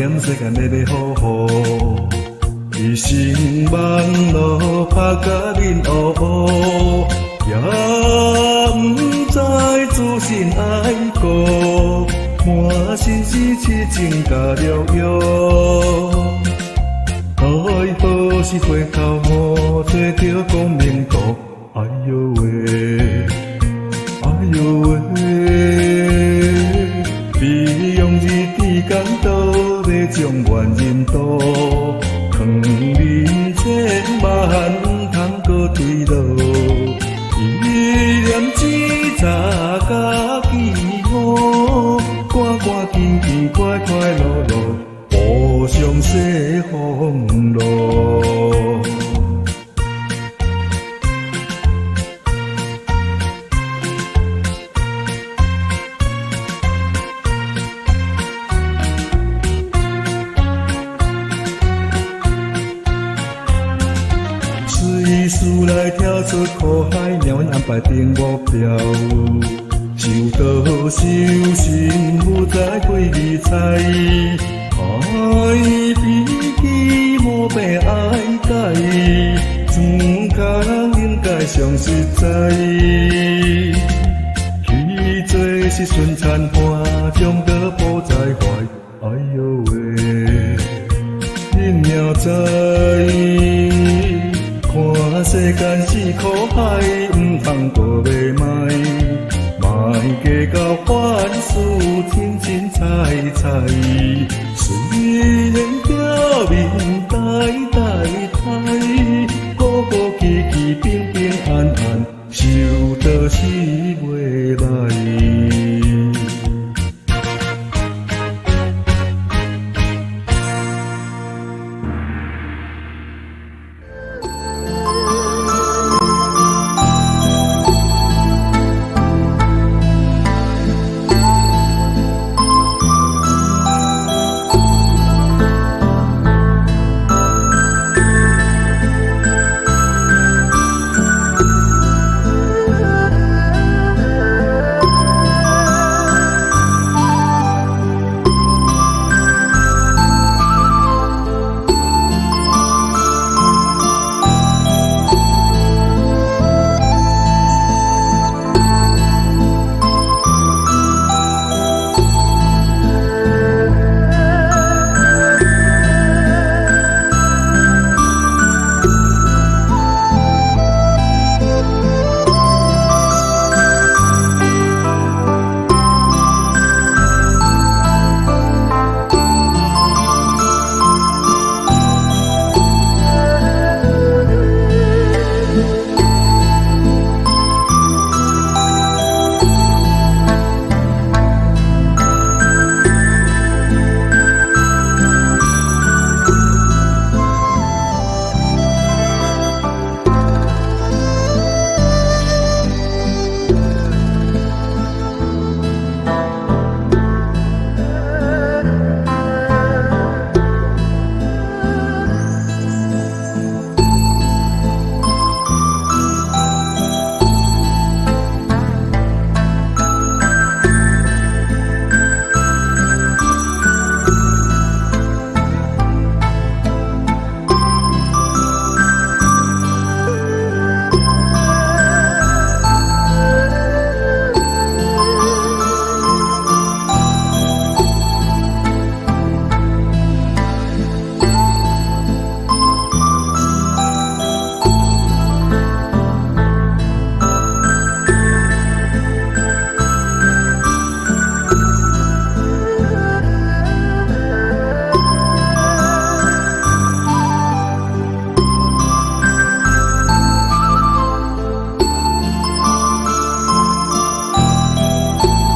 念世间日日好好，一生忙碌拍甲恁乌乌，也不知自信爱过，满身是痴情甲了药。爱好是回头望，找着光明途。哎呦喂，哎呦喂，比用日天间倒要将怨人渡，劝恁千万唔通搁退路，一念只查家己好，赶赶紧紧，快快乐乐。步上西风路，随时来跳出苦海，命运安排定目标。修道修行，不再费理睬。爱比己无变爱改，全家人应该上实在。去做时顺残花，将得抱在怀。哎呦喂，恁也知。